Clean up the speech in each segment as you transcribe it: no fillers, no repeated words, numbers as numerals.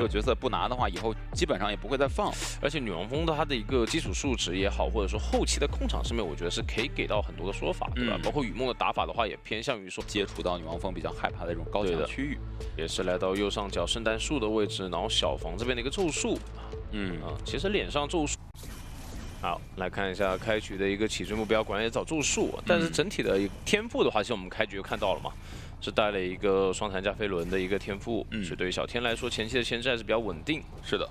这个角色不拿的话，以后基本上也不会再放。而且女王蜂它的一个基础数值也好，或者说后期的控场上面，我觉得是可以给到很多的说法，对吧？包括雨梦的打法的话，也偏向于说接触到女王蜂比较害怕的这种高强区域。也是来到右上角圣诞树的位置，然后小房这边的一个咒术，其实脸上咒术。 好，来看一下开局的一个起追目标，果然也找咒术，但是整体的天赋的话，其实我们开局就看到了嘛，是带了一个双弹加飞轮的一个天赋，所以对于小天来说，前期的牵制还是比较稳定。是的，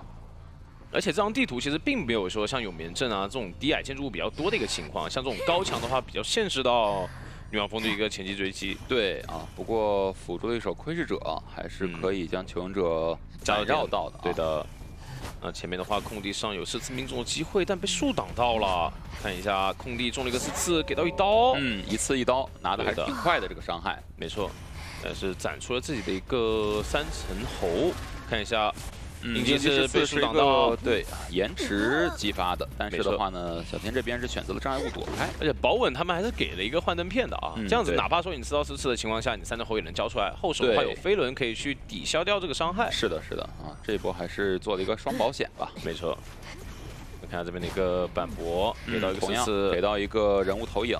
而且这张地图其实并没有说像永眠镇啊这种低矮建筑物比较多的一个情况，像这种高墙的话，比较限制到女王蜂的一个前期追击。对啊，不过辅助的一手窥视者还是可以将求生者斩绕到的。对的。 前面的话，空地上有4次命中的机会，但被树挡到了。看一下，空地中了一个4次，给到一刀。一次一刀，拿的还是挺快的这个伤害。没错，但是斩出了自己的一个3层喉。看一下，应激是被树挡到，对，延迟激发的。但是的话呢，小天这边是选择了障碍物躲开，而且保稳他们还是给了一个幻灯片的啊。这样子，哪怕说你吃到4次的情况下，你3层喉也能交出来。后手的话有飞轮可以去抵消掉这个伤害。是的，是的啊，这一波还是做了一个双保险吧。没错。我看这边的一个板博给到一个4次，给到一个人物投影，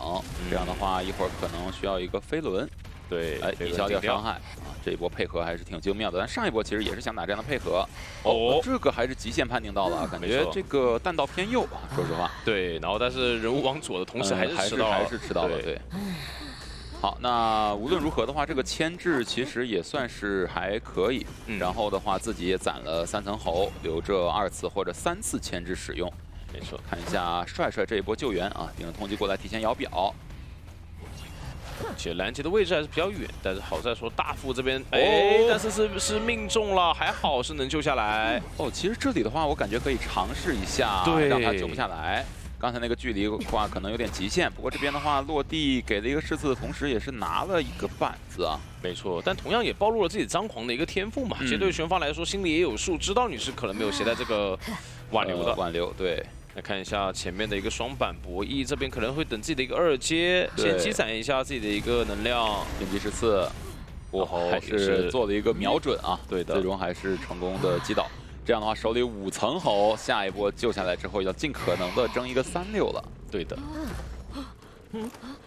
这样的话一会儿可能需要一个飞轮。 对，抵消掉伤害啊！这一波配合还是挺精妙的，但上一波其实也是想打这样的配合。这个还是极限判定到了，感觉这个弹道偏右啊，说实话。对，然后但是人物往左的同时还是吃到了，对。好，那无论如何的话，这个牵制其实也算是还可以。然后的话，自己也攒了3层喉，留着2次或者3次牵制使用。没错，看一下帅帅这一波救援啊，顶着通缉过来提前摇表。 且拦截的位置还是比较远，但是好在说大副这边，但是是命中了，还好是能救下来。其实这里的话，我感觉可以尝试一下，让他救不下来。刚才那个距离的话，可能有点极限。不过这边的话，落地给了一个4次的同时，也是拿了一个板子啊。没错，但同样也暴露了自己张狂的一个天赋嘛。其实对于玄方来说，心里也有数，知道你是可能没有携带这个挽留的。挽留，对。 来看一下前面的一个双板博弈，这边可能会等自己的一个2阶，先积攒一下自己的一个能量。应急10次，还是做了一个瞄准啊，对的，最终还是成功的击倒。这样的话，手里5层喉，下一波救下来之后，要尽可能的争一个3-6了。对的。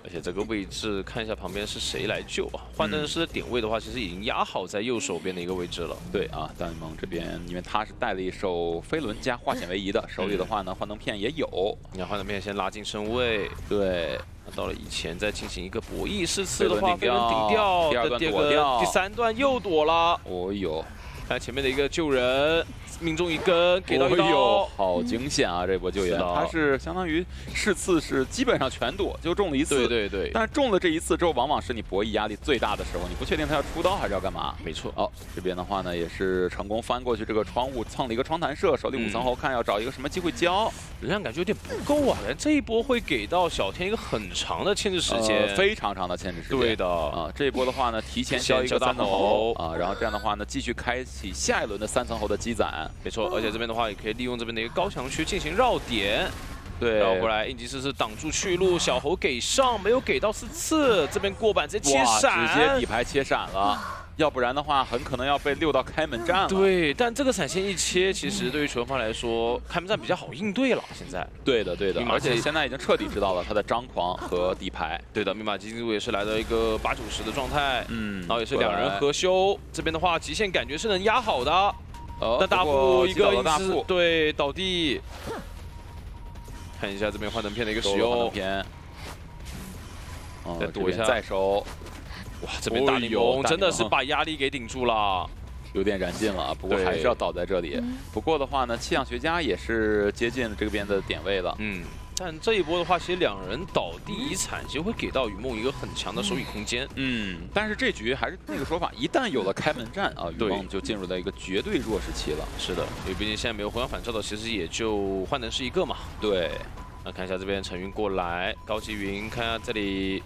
而且这个位置看一下旁边是谁来救啊？幻灯师的点位的话，其实已经压好在右手边的一个位置了。对啊，大联盟这边因为他是带了一手飞轮加化险为夷的，手里的话呢，幻灯片也有。你看幻灯片先拉进身位，对，到了以前再进行一个博弈4次的话，飞轮顶掉，第2段躲掉，第3段又躲了。哦呦，看前面的一个救人。 命中一根，给到一刀，好惊险啊！这波救援，他是相当于4次是基本上全躲，就中了1次。对。但是中了这1次之后，往往是你博弈压力最大的时候，你不确定他要出刀还是要干嘛。没错。这边的话呢，也是成功翻过去这个窗户，蹭了一个窗弹射，手里5层喉，看要找一个什么机会交。人家感觉有点不够啊，这一波会给到小天一个很长的牵制时间，非常长的牵制时间。对的这一波的话呢，提前交一个3层喉啊，然后这样的话呢，继续开启下一轮的3层喉的积攒。没错，而且这边的话也可以利用这边的一个高墙区进行绕点，对，绕过来应急是挡住去路，小猴给上，没有给到4次，这边过板直接切闪，直接底牌切闪了。 要不然的话，很可能要被溜到开门战了。对，但这个闪现一切，其实对于球方来说，开门战比较好应对了。现在，对的，而且现在已经彻底知道了他的张狂和底牌。对的，密码精度也是来到一个80-90的状态。然后也是2人合修。这边的话，极限感觉是能压好的。但大副一个大副对倒地。看一下这边幻灯片的一个使用。再躲一下，再收。 哇，这边大柠檬真的是把压力给顶住了，有点燃尽了，不过还是要倒在这里。不过的话呢，气象学家也是接近这边的点位了。但这一波的话，其实2人倒地一惨，其实会给到雨梦一个很强的手语空间。但是这局还是那个说法，一旦有了开门战啊，雨梦就进入了一个绝对弱势期了。是的，因为毕竟现在没有回光返照的，其实也就幻灯是一个嘛。对，那看一下这边陈云过来，高级云，看一下这里。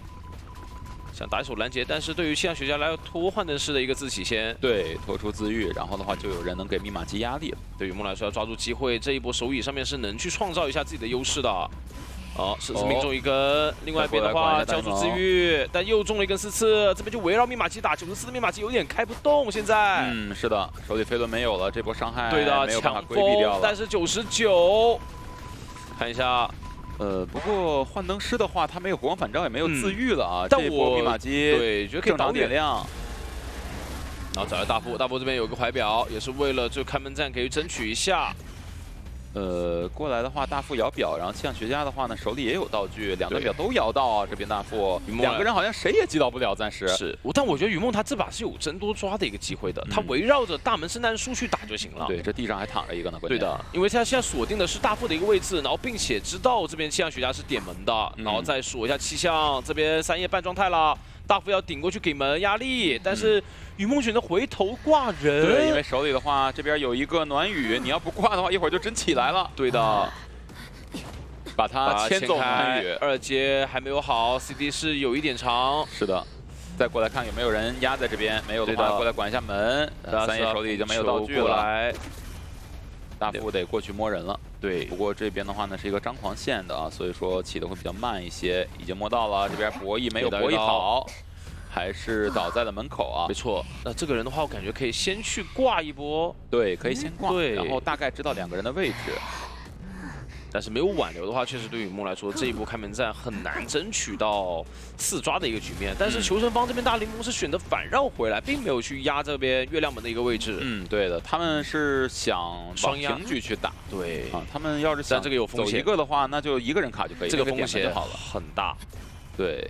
想打一手拦截，但是对于气象学家来拖幻灯师的一个自起先，对，拖出自愈，然后的话就有人能给密码机压力了。对于梦来说要抓住机会，这一波手语上面是能去创造一下自己的优势的。是命中一根，另外一边的话教主治愈，但又中了一根4次，这边就围绕密码机打，94的密码机有点开不动，现在。是的，手里飞轮没有了，这波伤害对的，没有办法规避掉了。但是99，看一下。不过幻灯师的话，他没有国王反照，也没有自愈了啊。但这波密码机对，觉得可以正常点亮。然后找来大副，大副这边有个怀表，也是为了就开门战可以争取一下。过来的话，大副摇表，然后气象学家的话呢，手里也有道具，两段表都摇到啊。这边大副两个人好像谁也击倒不了，暂时是。但我觉得雨梦他这把是有争多抓的一个机会的，他围绕着大门圣诞树去打就行了。对，这地上还躺着一个呢。对的，因为他现在锁定的是大副的一个位置，然后并且知道这边气象学家是点门的，然后再锁一下气象，这边3叶半状态了。大副要顶过去给门压力，但是雨梦选择回头挂人。对，因为手里的话，这边有一个暖雨，你要不挂的话，一会儿就真起来了。对的，把他牵走暖雨。2阶还没有好 ，CD 是有一点长。是的，再过来看有没有人压在这边，没有的话过来管一下门。3叶手里已经没有道具了。大副得过去摸人了。对，不过这边的话呢是一个张狂线的啊，所以说起的会比较慢一些。已经摸到了，这边博弈没有博弈好，还是倒在了门口啊。没错，那这个人的话，我感觉可以先去挂一波。对，可以先挂，然后大概知道2个人的位置。但是没有挽留的话，确实对雨梦来说，这一波开门战很难争取到4抓的一个局面。但是求生方这边大联盟是选择反绕回来，并没有去压这边月亮门的一个位置。对的，他们是想双平局去打。对啊，他们要是想这个有风险一个的话，那就1个人卡就可以，这个风险就好了，很大。对。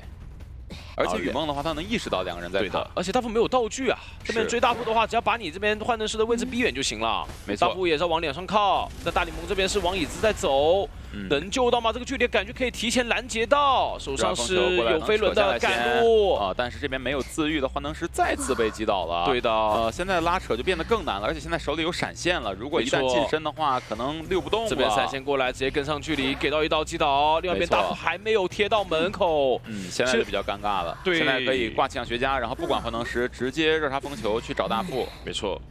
而且雨梦的话，他能意识到2个人在卡，而且大副没有道具啊。这边追大副的话，只要把你这边幻灯师的位置逼远就行了。没错，大副也是要往脸上靠。在大联盟这边是往椅子在走，能救到吗？这个距离感觉可以提前拦截到。手上是有飞轮的赶路啊，但是这边没有自愈的幻灯师再次被击倒了。对的，现在拉扯就变得更难了，而且现在手里有闪现了，如果一旦近身的话，可能溜不动了。这边闪现过来，直接跟上距离，给到一刀击倒。另外一边大副还没有贴到门口，现在就比较尴尬了。对，现在可以挂气象学家，然后不管幻灯师，直接热杀风球去找大副。没错，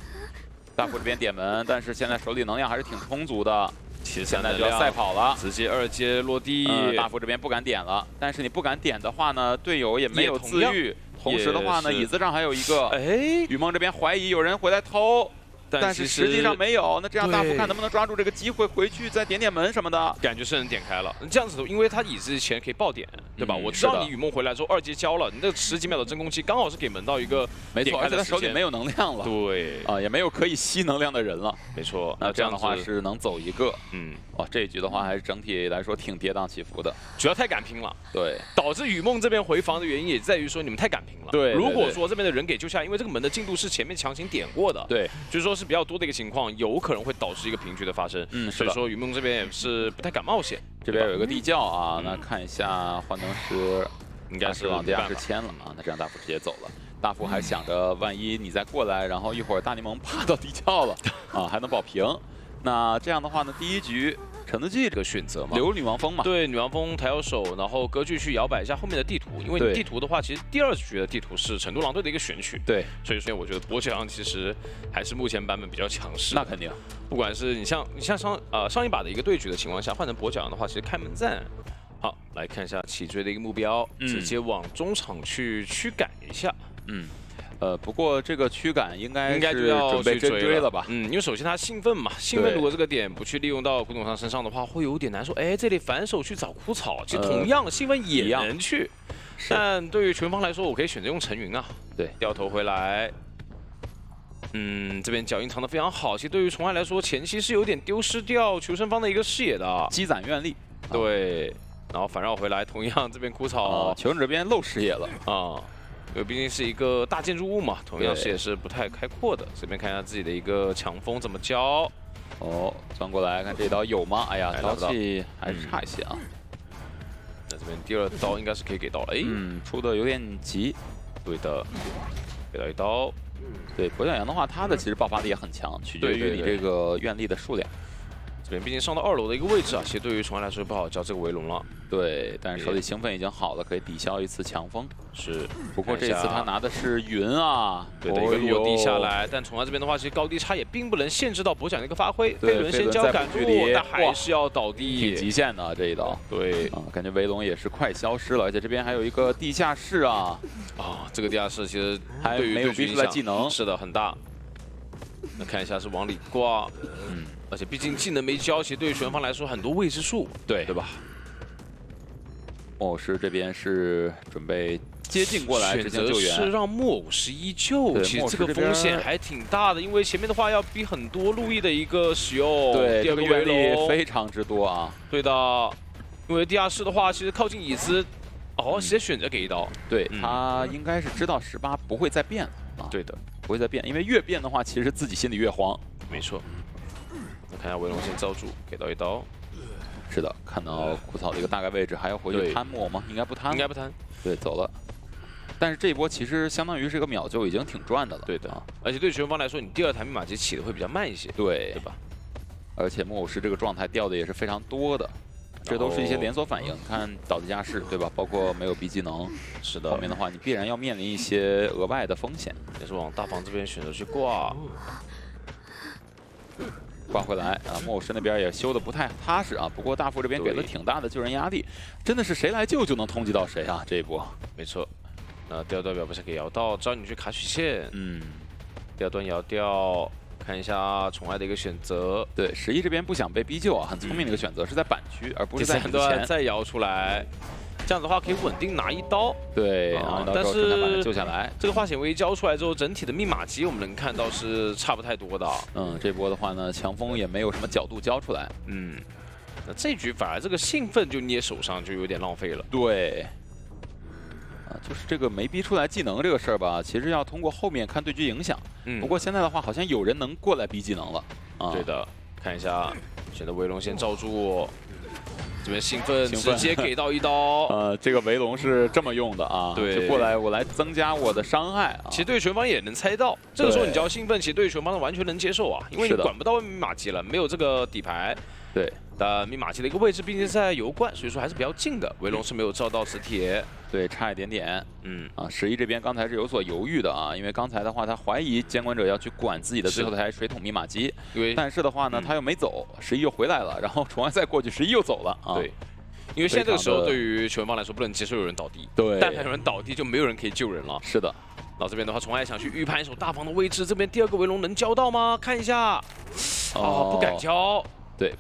大副这边点门，但是现在手里能量还是挺充足的。其实现在就要赛跑了，直接2阶落地。大副这边不敢点了，但是你不敢点的话呢，队友也没有自愈。同时的话呢，椅子上还有一个。雨梦这边怀疑有人回来偷。但是实际上没有，那这样大副看能不能抓住这个机会回去再点点门什么的，感觉是能点开了。这样子，因为他椅子前可以爆点，对吧？我知道你雨梦回来之后2阶交了，你这10几秒的真空期刚好是给门到一个没错，而且他手里没有能量了，对啊，也没有可以吸能量的人了，没错。那这样的话是能走一个，哇，这一局的话还是整体来说挺跌宕起伏的，主要太敢拼了，对，导致雨梦这边回防的原因也在于说你们太敢拼了，对。如果说这边的人给救下，因为这个门的进度是前面强行点过的，对，就是说是比较多的一个情况，有可能会导致一个平局的发生，所以说雨梦这边也是不太敢冒险。这边有一个地窖啊，那看一下幻灯师应该是往地下室签了啊，那这样大副直接走了。大副还想着万一你再过来，然后一会儿大柠檬爬到地窖了啊，还能保平。那这样的话呢，第一局橙子记这个选择嘛，留女王蜂嘛，对，女王蜂抬摇手，然后歌剧去摇摆一下后面的地图，因为你地图的话，其实第2局的地图是成都狼队的一个选取，对，所以说我觉得博奖其实还是目前版本比较强势，那肯定，不管是你像上一把的一个对局的情况下，换成博奖的话，其实开门战。好，来看一下起追的一个目标，直接往中场去驱赶一下，不过这个驱赶应该就要准备真追了吧？因为首先他兴奋嘛，兴奋如果这个点不去利用到古董上身上的话，会有点难受。哎，这里反手去找枯草，其实同样兴奋也能去，但对于全方来说，我可以选择用陈云啊。对，掉头回来。这边脚印藏得非常好，其实对于崇爱来说，前期是有点丢失掉求生方的一个视野的，积攒愿力。对，然后反绕回来，同样这边枯草，求生这边漏视野了啊。因为毕竟是一个大建筑物嘛，同样视野是不太开阔的。这边看一下自己的一个强风怎么交。哦，钻过来看这刀有吗？哎呀，刀气还是差一些啊。那这边第2刀应该是可以给到了。哎，出的有点急。对的，给到一刀。对，博小阳的话，他的其实爆发力也很强，取决于你这个愿力的数量。这边毕竟上到2楼的一个位置啊，其实对于宠爱来说不好交这个围龙了。对，但是手里兴奋已经好了，可以抵消一次强风。是，不过这次他拿的是云啊，对的一个落地下来。但宠爱这边的话，其实高低差也并不能限制到博奖的一个发挥。飞轮先交赶住，但还是要倒地，挺极限的啊这一刀。对啊，感觉围龙也是快消失了，而且这边还有一个地下室啊。啊，这个地下室其实还没有逼出来技能，是的，很大。那看一下是往里挂，而且毕竟技能没交，其实对于玄方来说很多未知数，对吧？木偶师这边是准备接近过来执行救援，是让木偶师依旧，其实这个风险还挺大的，因为前面的话要逼很多路易的一个使用，对，第二个阅历非常之多啊。对的，因为地下室的话，其实靠近椅子，直接选择给一刀。对他应该是知道18不会再变啊，对的，不会再变，因为越变的话，其实自己心里越慌。没错。那看一下围龙先招住，给到一刀。是的，看到枯草的一个大概位置，还要回去摊木偶吗？应该不摊，应该不摊。对，走了。但是这一波其实相当于是个秒就已经挺赚的了。对的，而且对玄方来说，你第2台密码机起的会比较慢一些，对吧？而且木偶师这个状态掉的也是非常多的，这都是一些连锁反应。看倒地下室，对吧？包括没有 B 技能，是的。后面的话，你必然要面临一些额外的风险。也是往大房这边选择去挂。挂回来啊，木偶师那边也修的不太踏实啊。不过大副这边给了挺大的救人压力，真的是谁来救就能通缉到谁啊！这一波，没错。那第2段表不是给摇到，只要你去卡曲线，第2段摇掉，看一下宠爱的一个选择。对，11这边不想被逼救啊，很聪明的一个选择，是在板区，而不是在第3段再摇出来。这样子的话可以稳定拿一刀，对，但是把它救下来。这个化险为夷交出来之后，整体的密码机我们能看到是差不太多的。这波的话呢，强风也没有什么角度交出来。那这局反而这个兴奋就捏手上就有点浪费了。对，就是这个没逼出来技能这个事儿吧，其实要通过后面看对局影响。不过现在的话，好像有人能过来逼技能了。对的，看一下，选择围龙先罩住。这边兴奋直接给到一刀，这个围龙是这么用的啊，对，就过来我来增加我的伤害啊。其实对全方也能猜到，这个时候你只要兴奋，其实对全方完全能接受啊，因为你管不到外面密码机了，没有这个底牌。对，但密码机的一个位置毕竟在油罐，所以说还是比较近的。围龙是没有照到磁铁，对，差一点点。11这边刚才是有所犹豫的啊，因为刚才的话他怀疑监管者要去管自己的最后一台水桶密码机，但是的话呢他又没走，11又回来了，然后宠爱再过去，11又走了啊。对，因为现在这个时候对于球员方来说不能接受有人倒地，对，但凡有人倒地就没有人可以救人了。是的。然后这边的话，宠爱想去预判一手大房的位置，这边第2个围龙能交到吗？看一下，不敢交。对。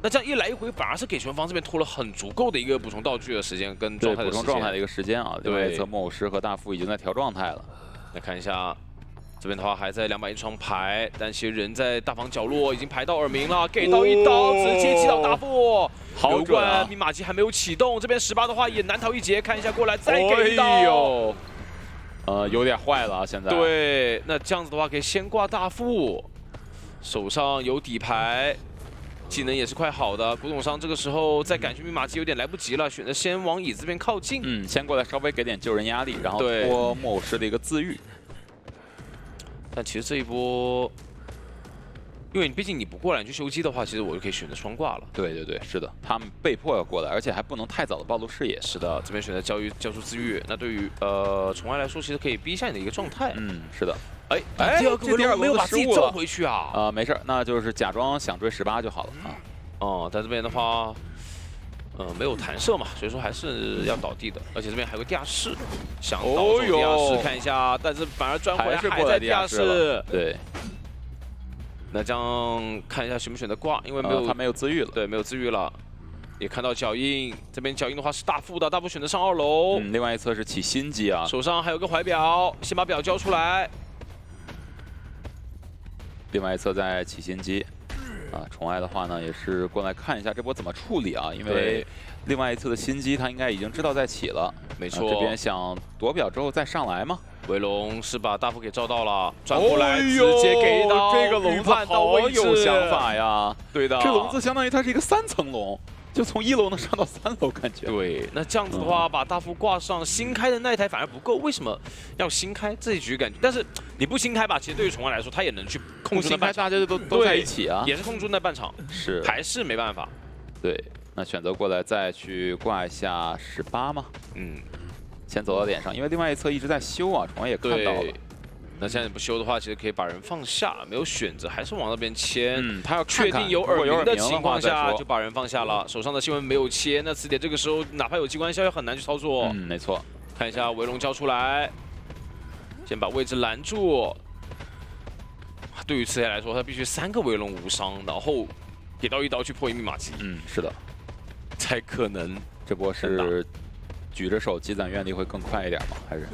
那这样一来一回，反而是给全方这边拖了很足够的一个补充道具的时间跟状态的时间。补充状态的一个时间啊。另外一侧木偶师和大副已经在调状态了。来看一下，这边的话还在210双排，但其实人在大房角落已经排到耳鸣了，给到一刀，直接击倒大副。好准啊！密码机还没有启动，这边18的话也难逃一劫。看一下过来，再给一刀。有点坏了啊！现在。对，那这样子的话可以先挂大副，手上有底牌。技能也是快好的，古董商这个时候再赶去密码机有点来不及了，选择先往椅子这边靠近。先过来稍微给点救人压力，然后拖木偶师的一个自愈。但其实这一波，因为毕竟你不过来你去修机的话，其实我就可以选择双挂了。对对对，是的，他们被迫要过来，而且还不能太早的暴露视野。是的，这边选择交出自愈，那对于宠爱来说，其实可以逼一下你的一个状态。是的。第2个围龙没有把自己召回去啊！没事，那就是假装想追18就好了啊。但这边的话，没有弹射嘛，所以说还是要倒地的。而且这边还有个地下室，想倒走地下室看一下，但是反而转回来还在地下室。对。那这样看一下选不选择挂，因为他没有自愈了。对，没有自愈了。也看到脚印，这边脚印的话是大副的，大副选择上2楼。另外一侧是起心机啊，手上还有个怀表，先把表交出来。另外一侧在起心机，宠爱的话呢也是过来看一下这波怎么处理啊，因为另外一侧的心机他应该已经知道在起了，没错。这边想夺表之后再上来吗？围龙是把大副给照到了，转过来直接给一刀，这个笼子好有想法呀！对的，这笼子相当于它是一个3层笼，就从1楼能上到3楼，感觉。对，那这样子的话，把大副挂上新开的那一台反而不够，为什么要新开这一局感觉？但是你不新开吧，其实对于宠爱来说，他也能去控制那半场，大家都在一起啊，也是控制那半场，是还是没办法。对，那选择过来再去挂一下18吗？先走到点上，因为另外一侧一直在修啊，宠爱也看到了。那现在不修的话，其实可以把人放下，没有选择，还是往那边牵。他要确定有耳鸣的情况下，就就把人放下了。手上的新闻没有切，那词典这个时候哪怕有机关枪也很难去操作。没错。看一下围龙交出来，先把位置拦住。对于刺铁来说，他必须3个围龙无伤，然后给到一刀去破译密码机。是的，才可能。这波是举着手积攒愿力会更快一点吗？还是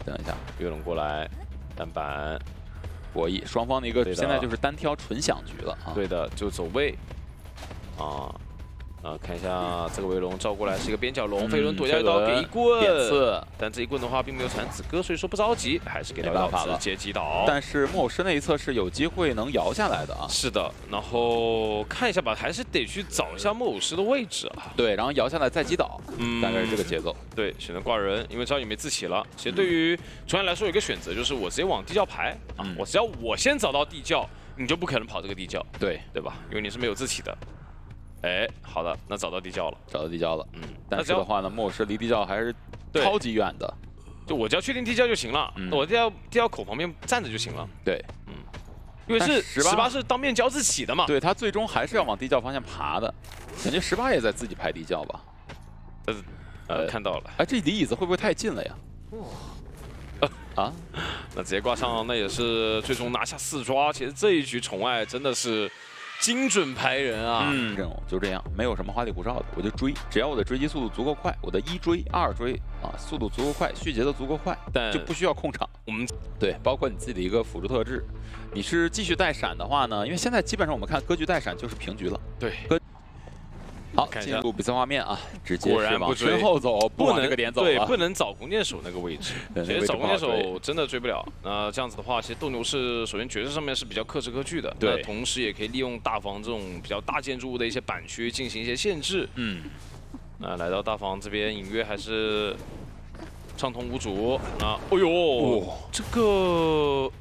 等一下，围龙过来。单板博弈，双方的一个现在就是单挑纯享局了啊。对的，就走位看一下这个围龙照过来是一个边角龙，飞轮躲掉一刀给一棍，点刺，但这一棍的话并没有产子哥，所以说不着急，还是给到一刀直接击倒。但是木偶师那一侧是有机会能摇下来的啊。是的，然后看一下吧，还是得去找一下木偶师的位置啊。对，然后摇下来再击倒，大概是这个节奏。对，选择挂人，因为知道你没自起了。其实对于宠爱来说有一个选择，就是我直接往地窖排啊，我只要我先找到地窖，你就不可能跑这个地窖，对吧？因为你是没有自起的。好的，那找到地窖了，但是的话呢，木偶师离地窖还是超级远的，就我只要确定地窖就行了，我地窖口旁边站着就行了。对，因为是18是当面交自起的嘛。对，他最终还是要往地窖方向爬的，感觉18也在自己排地窖吧。但是看到了，这离椅子会不会太近了呀？那直接挂上，那也是最终拿下4抓。其实这一局宠爱真的是精准排人啊！任务就这样，没有什么花里胡哨的，我就追，只要我的追击速度足够快，我的1追2追速度足够快，续节奏足够快，但就不需要控场。对，包括你自己的一个辅助特质，你是继续带闪的话呢，因为现在基本上我们看割局带闪就是平局了。对。好，进入比赛画面啊，直接是往身后走，不往这个点走对，不能找弓箭手那个位置。其实找弓箭手真的追不了。那这样子的话，其实斗牛士首先角色上面是比较克制克拒的，那同时也可以利用大房这种比较大建筑物的一些板区进行一些限制。那来到大房这边，隐约还是畅通无阻。这个，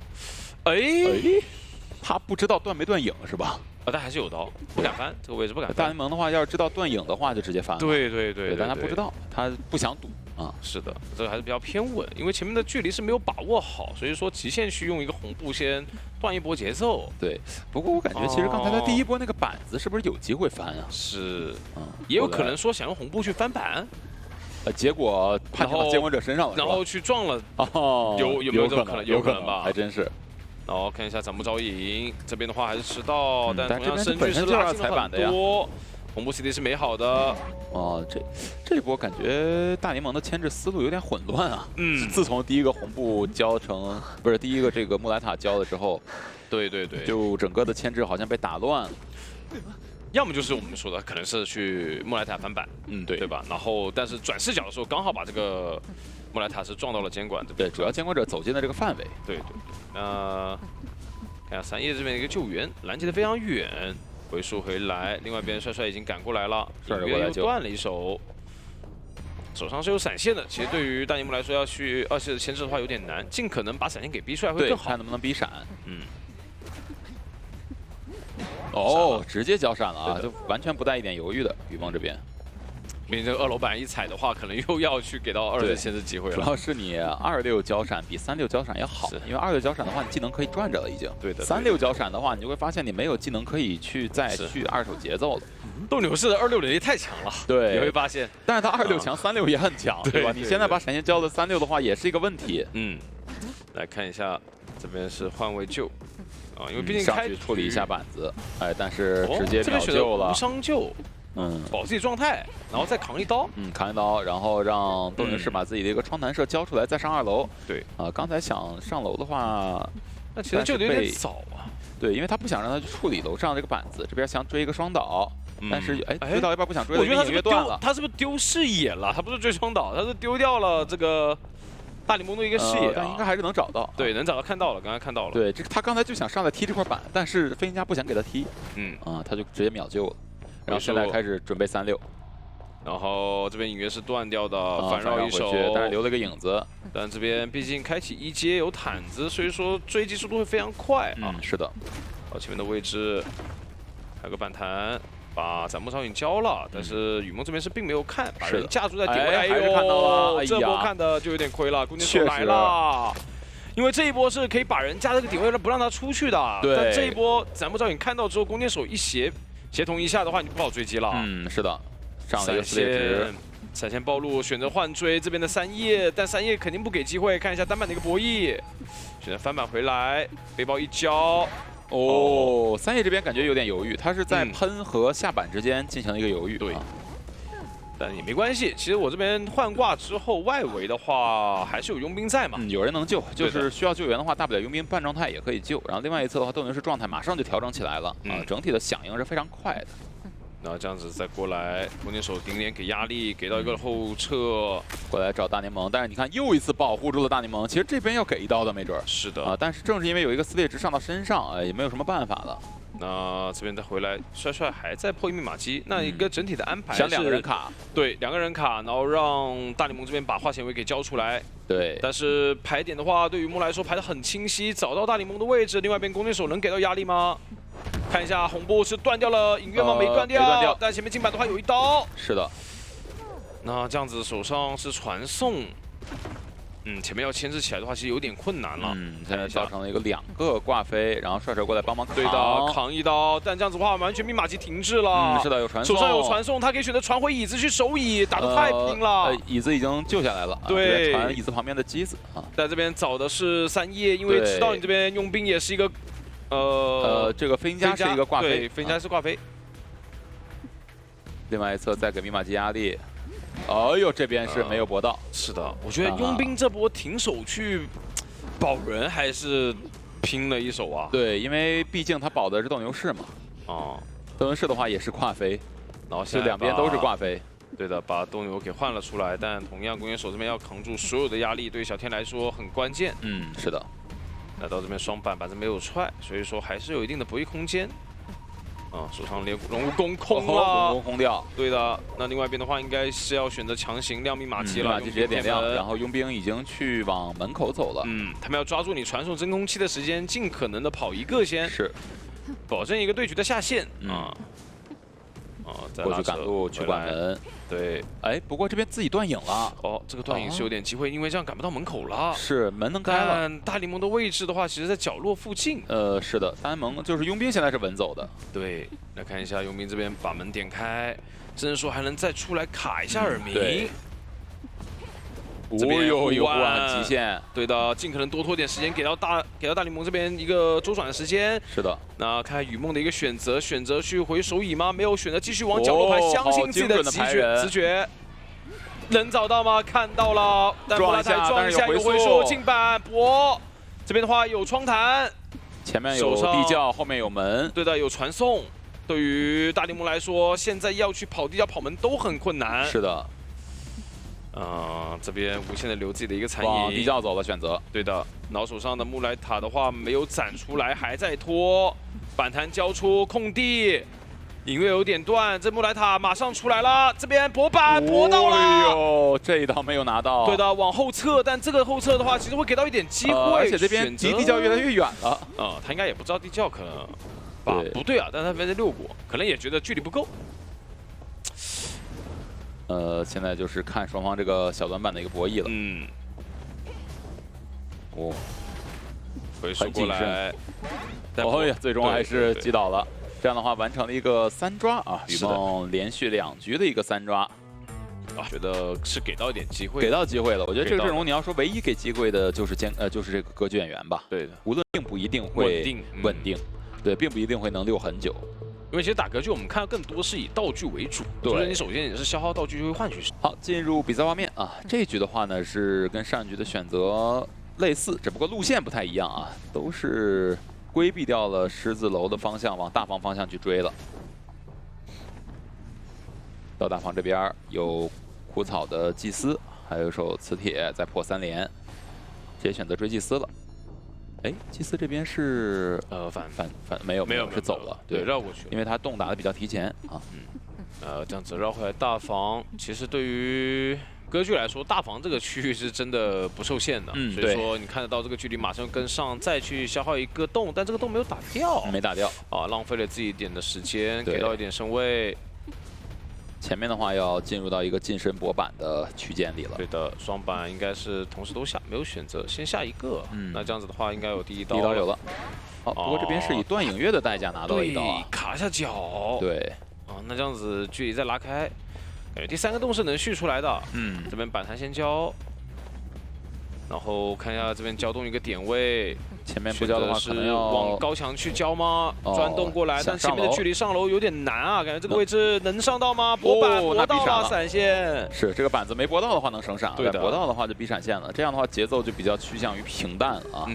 他不知道断没断影是吧？但还是有刀，不敢翻这个位置，不敢翻。大联盟的话，要是知道断影的话，就直接翻了。对，但他不知道，他不想赌啊。是的，这个还是比较偏稳，因为前面的距离是没有把握好，所以说极限去用一个红布先断一波节奏。对，不过我感觉其实刚才他第一波那个板子是不是有机会翻啊？是，也有可能说想用红布去翻板。结果判到监管者身上了，然后去撞了。有没有这种可能？有可能吧，还真是。然后看一下斩木招影，这边的话还是迟到，但同样身距是拉近了很多。红布 CD 是美好的。这一波感觉大联盟的牵制思路有点混乱啊。自从第一个红布交成，不是第一个这个穆莱塔交了之后，对，就整个的牵制好像被打乱了。要么就是我们说的，可能是去穆莱塔翻板，对吧？然后但是转视角的时候，刚好把这个穆莱塔是撞到了监管这边。对，主要监管者走进了这个范围。对。看下3叶这边的一个救援，拦截的非常远，回溯回来。另外一边帅帅已经赶过来了，隐约又断了一手，手上是有闪现的。其实对于大荧幕来说，要去2系的牵制的话有点难，尽可能把闪现给逼出来会更好。看能不能逼闪。直接交闪了啊，就完全不带一点犹豫的雨梦这边。毕竟这个2楼板一踩的话，可能又要去给到2的牵制机会了。主要是你26交闪比36交闪要好，因为26交闪的话，你技能可以转着了已经。对的。36交闪的话，你就会发现你没有技能可以去再续2手节奏了。斗牛士的26能力太强了，对，你会发现。但是他26强，36也很强，对吧？你现在把闪现交了36的话，也是一个问题。来看一下，这边是换位救。因为毕竟上去处理一下板子，但是直接秒救了，无伤救，保自己状态，然后再扛一刀，扛一刀，然后让斗牛士把自己的一个窗弹射交出来，再上2楼。对，刚才想上楼的话，那其实救的有点早啊。对，因为他不想让他去处理楼上这个板子，这边想追一个双倒，但是追到一半不想追了，因为隐约断了。他是不是丢视野了？他不是追双倒，他是丢掉了这个。大联盟的一个视野，但应该还是能找到。对，能找到，看到了，刚才看到了。对，他刚才就想上来踢这块板，但是飞行家不想给他踢，他就直接秒救了。然后现在开始准备3-6。 然后这边隐约是断掉的，反绕一手，但是留了一个影子。但这边毕竟开启1阶有毯子，所以说追击速度会非常快啊。是的。到前面的位置，还有个反弹，把斩木招引交了，但是雨梦这边是并没有看，把人架住在点位。哎呦，看到了，这波看的就有点亏了，弓箭手来了。因为这一波是可以把人架这个点位不让他出去的，但这一波斩木招引看到之后，弓箭手一协同一下的话，你不好追击了。是的。 上了一个撕裂值，闪现暴露，选择换追这边的3叶，但3叶肯定不给机会。看一下单板的一个博弈，选择翻板回来，背包一交。哦，3叶这边感觉有点犹豫，他是在喷和下板之间进行了一个犹豫。对，但也没关系。其实我这边换挂之后，外围的话还是有佣兵在嘛。有人能救，就是需要救援的话，大不了佣兵半状态也可以救。然后另外一侧的话，斗牛士状态马上就调整起来了整体的响应是非常快的。 然后这样子再过来，弓箭手顶脸给压力，给到一个后撤，过来找大联盟。但是你看，又一次保护住了大联盟。其实这边要给一刀的，没准是的但是正是因为有一个撕裂值上到身上，也没有什么办法了。那这边再回来，帅帅还在破一密码机。那一个整体的安排想2个人卡，对，2个人卡，然后让大联盟这边把化纤维给交出来。对，但是排点的话，对于木来说排得很清晰，找到大联盟的位置。另外一边弓箭手能给到压力吗？ 看一下红布是断掉了隐约吗？没断掉，但前面进板的话有一刀。是的。那这样子手上是传送，前面要牵制起来的话，其实有点困难了。现在造成了一个2个挂飞，然后帅帅过来帮忙扛。对的，扛一刀。但这样子的话，完全密码机停滞了。是的，有传送。手上有传送，他可以选择传回椅子去守椅，打得太拼了。椅子已经救下来了。对，传椅子旁边的机子在这边找的是3叶，因为知道你这边佣兵也是一个。 这个飞行家是一个挂飞，对，飞行家是挂飞。另外一侧再给密码机压力，哎呦，这边是没有搏到。是的，我觉得佣兵这波停手去保人还是拼了一手啊。对，因为毕竟他保的是斗牛士嘛。斗牛士的话也是挂飞，然后是2边都是挂飞。对的，把斗牛给换了出来，但同样弓箭手这边要扛住所有的压力，对小天来说很关键。是的。 来到这边双板，板子没有踹，所以说还是有一定的博弈空间。手上连龙蜈蚣空了，龙蜈蚣空掉。对的，那另外一边的话，应该是要选择强行亮密码机了，直接点亮，然后佣兵已经去往门口走了。他们要抓住你传送真空期的时间，尽可能的跑一个先，是，保证一个对局的下线。过去赶路去关门。对，哎，不过这边自己断影了。这个断影是有点机会，因为这样赶不到门口了。是，门能开了。但大联盟的位置的话，其实在角落附近。是的，大联盟就是佣兵现在是稳走的。对，来看一下佣兵这边把门点开，甚至说还能再出来卡一下耳鸣。对。 这边有护腕极限，对的，尽可能多拖点时间给到大联盟这边一个周转的时间。是的，那看雨梦的一个选择去回手椅吗？没有选择，继续往角落排，相信自己的直觉，能找到吗？看到了，但木来台撞一下有回收进板博，这边的话有窗弹，前面有地窖，后面有门，对的，有传送。对于大联盟来说，现在要去跑地窖、跑门都很困难。是的。 这边无限的留自己的一个残影，往地窖走了选择。对的，然后手上的木来塔的话没有攒出来，还在拖，反弹交出空地，隐约有点断，这木来塔马上出来了，这边博板博到了，哎呦，这一刀没有拿到。对的，往后撤，但这个后撤的话，其实会给到一点机会，而且这边离地窖越来越远了。他应该也不知道地窖可能吧？不对啊，但他在6国，可能也觉得距离不够。 现在就是看双方这个小短板的一个博弈了。回收过来，哦呀，最终还是击倒了。这样的话，完成了一个3抓啊，雨梦连续2局的一个3抓。觉得是给到一点机会，给到机会了。我觉得这个阵容你要说唯一给机会的就是就是这个歌剧演员吧。对的，无论并不一定会稳定，对，并不一定会能溜很久。 因为其实打格局，我们看到更多是以道具为主，所以你首先也是消耗道具就会换取。好，进入比赛画面啊，这一局的话呢是跟上一局的选择类似，只不过路线不太一样啊，都是规避掉了狮子楼的方向，往大房方向去追了。到大房这边有枯草的祭司，还有一手磁铁在破3连，直接选择追祭司了。哎，祭司这边是反没有是走了，对，绕过去了，因为他洞打的比较提前啊。这样子绕回来大房，其实对于歌剧来说，大房这个区域是真的不受限的，所以说你看得到这个距离马上跟上，再去消耗一个洞，但这个洞没有打掉，没打掉啊，浪费了自己一点的时间，给到一点身位。前面的话要进入到一个近身薄板的区间里了。对的，双板应该是同时都下，没有选择先下一个。那这样子的话，应该有第一刀。第一刀有了。好，不过这边是以断影月的代价拿到了一刀啊，卡一下脚。对。那这样子距离再拉开，感觉第3个洞是能续出来的。这边板弹先交，然后看一下这边交洞一个点位。前面不交的话，可能要往高墙去交吗？钻洞过来，但前面的距离上楼有点难啊，感觉这个位置能上到吗？博板博到了闪现。是这个板子没博到的话能省闪，对的，博到的话就逼闪现了。这样的话节奏就比较趋向于平淡啊。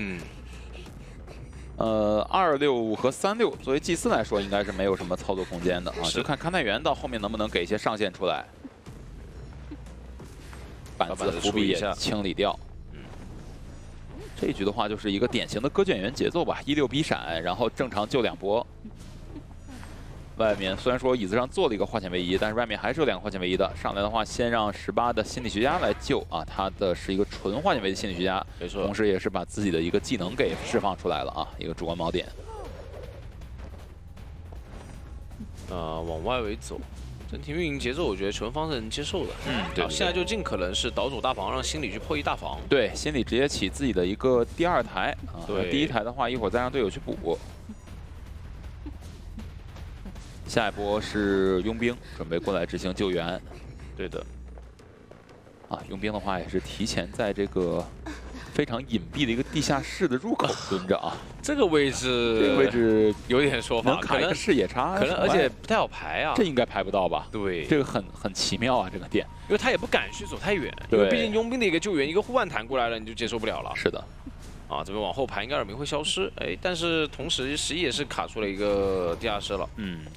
265和36作为祭司来说，应该是没有什么操作空间的啊，就看勘探员到后面能不能给一些上限出来，板子伏笔也清理掉。这一局的话就是一个典型的割卷员节奏吧，16逼闪，然后正常就2波。外面虽然说椅子上做了一个化险为夷，但是外面还是有2个化险为夷的。上来的话，先让18的心理学家来救啊，他的是一个纯化险为夷的心理学家，没错，同时也是把自己的一个技能给释放出来了啊，一个主观锚点。往外围走，整体运营节奏我觉得球方是能接受的。对，现在就尽可能是倒走大房，让心理去破译大房。对，心理直接起自己的一个第2台啊，对，第1台的话一会儿再让队友去补。下一波是佣兵准备过来执行救援，对的。佣兵的话也是提前在这个非常隐蔽的一个地下室的入口蹲着啊。这个位置有点说法，能卡一个视野差，可能而且不太好排啊。这应该排不到吧？对，这个很奇妙啊，这个点，因为他也不敢去走太远，因为毕竟佣兵的一个救援，一个护腕弹过来了，你就接受不了了。是的。这边往后排应该耳鸣会消失，但是同时11也是卡出了一个地下室了。